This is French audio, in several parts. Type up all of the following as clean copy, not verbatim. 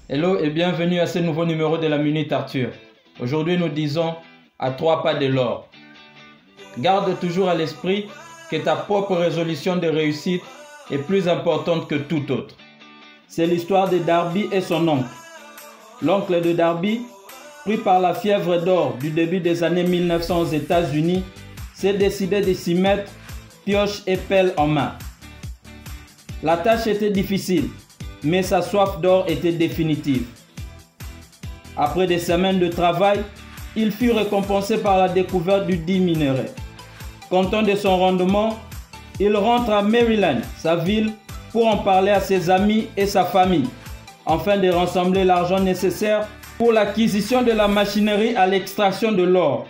Hello et bienvenue à ce nouveau numéro de la Minute Arthur. Aujourd'hui nous disons à 3 pas de l'or. Garde toujours à l'esprit que ta propre résolution de réussite est plus importante que tout autre. C'est l'histoire de Darby et son oncle. L'oncle de Darby, pris par la fièvre d'or du début des années 1900 aux États-Unis, s'est décidé de s'y mettre pioche et pelle en main. La tâche était difficile, mais sa soif d'or était définitive. Après des semaines de travail, il fut récompensé par la découverte du dit minerai. Content de son rendement, il rentre à Maryland, sa ville, pour en parler à ses amis et sa famille, afin de rassembler l'argent nécessaire pour l'acquisition de la machinerie à l'extraction de l'or.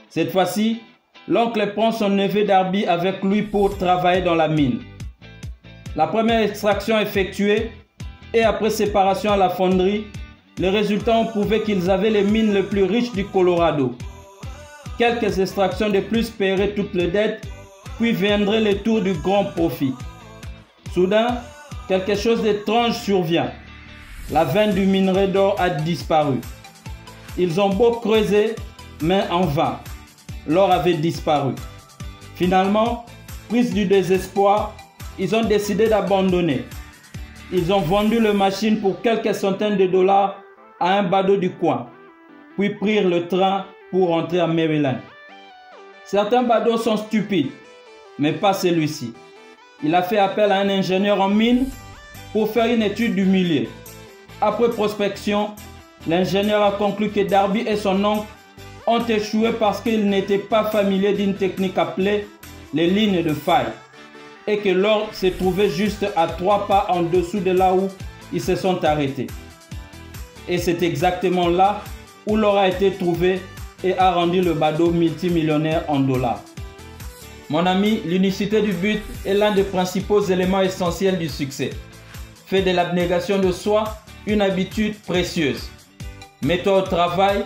Cette fois-ci, l'oncle prend son neveu Darby avec lui pour travailler dans la mine. La première extraction effectuée et après séparation à la fonderie, les résultats ont prouvé qu'ils avaient les mines les plus riches du Colorado. Quelques extractions de plus paieraient toutes les dettes, puis viendrait le tour du grand profit. Soudain, quelque chose d'étrange survient. La veine du minerai d'or a disparu. Ils ont beau creuser, mais en vain. L'or avait disparu. Finalement, pris du désespoir, ils ont décidé d'abandonner. Ils ont vendu la machine pour quelques centaines de dollars à un badaud du coin, puis prirent le train pour rentrer à Maryland. Certains badauds sont stupides, mais pas celui-ci. Il a fait appel à un ingénieur en mine pour faire une étude du milieu. Après prospection, l'ingénieur a conclu que Darby et son oncle ont échoué parce qu'ils n'étaient pas familiers d'une technique appelée les lignes de faille, et que l'or se trouvait juste à 3 pas en dessous de là où ils se sont arrêtés. Et c'est exactement là où l'or a été trouvé et a rendu le badaud multimillionnaire en dollars. Mon ami, l'unicité du but est l'un des principaux éléments essentiels du succès. Fais de l'abnégation de soi une habitude précieuse. Mets-toi au travail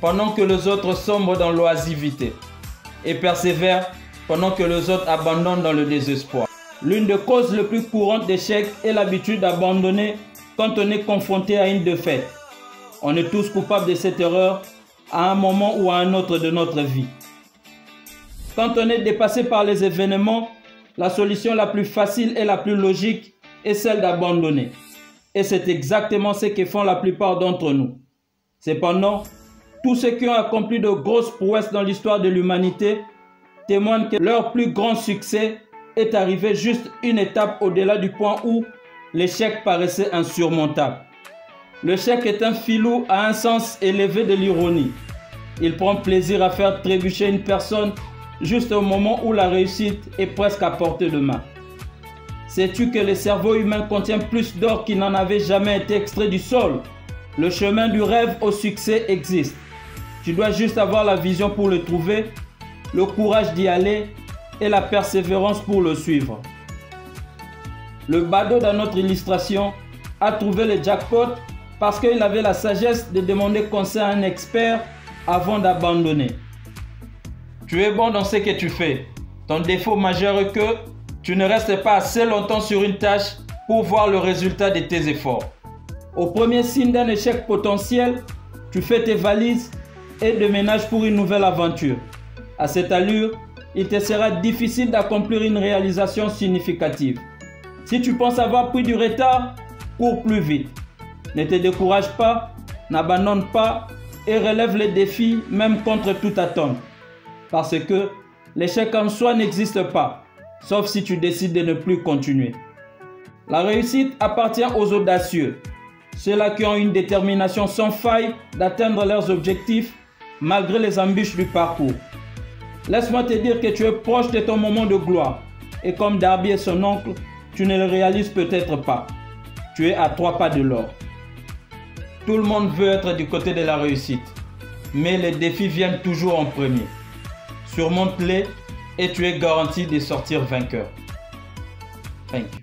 pendant que les autres sombrent dans l'oisivité et persévère pendant que les autres abandonnent dans le désespoir. L'une des causes les plus courantes d'échec est l'habitude d'abandonner quand on est confronté à une défaite. On est tous coupables de cette erreur à un moment ou à un autre de notre vie. Quand on est dépassé par les événements, la solution la plus facile et la plus logique est celle d'abandonner. Et c'est exactement ce que font la plupart d'entre nous. Cependant, tous ceux qui ont accompli de grosses prouesses dans l'histoire de l'humanité témoignent que leur plus grand succès est arrivé juste une étape au-delà du point où l'échec paraissait insurmontable. L'échec est un filou à un sens élevé de l'ironie. Il prend plaisir à faire trébucher une personne juste au moment où la réussite est presque à portée de main. Sais-tu que le cerveau humain contient plus d'or qui n'en avait jamais été extrait du sol? Le chemin du rêve au succès existe. Tu dois juste avoir la vision pour le trouver, le courage d'y aller et la persévérance pour le suivre. Le badaud dans notre illustration a trouvé le jackpot parce qu'il avait la sagesse de demander conseil à un expert avant d'abandonner. Tu es bon dans ce que tu fais. Ton défaut majeur est que tu ne restes pas assez longtemps sur une tâche pour voir le résultat de tes efforts. Au premier signe d'un échec potentiel, tu fais tes valises et déménages pour une nouvelle aventure. À cette allure, il te sera difficile d'accomplir une réalisation significative. Si tu penses avoir pris du retard, cours plus vite. Ne te décourage pas, n'abandonne pas et relève les défis même contre toute attente. Parce que l'échec en soi n'existe pas, sauf si tu décides de ne plus continuer. La réussite appartient aux audacieux, ceux-là qui ont une détermination sans faille d'atteindre leurs objectifs malgré les embûches du parcours. Laisse-moi te dire que tu es proche de ton moment de gloire et comme Darby et son oncle, tu ne le réalises peut-être pas. Tu es à 3 pas de l'or. Tout le monde veut être du côté de la réussite, mais les défis viennent toujours en premier. Surmonte-les et tu es garanti de sortir vainqueur. Thank you.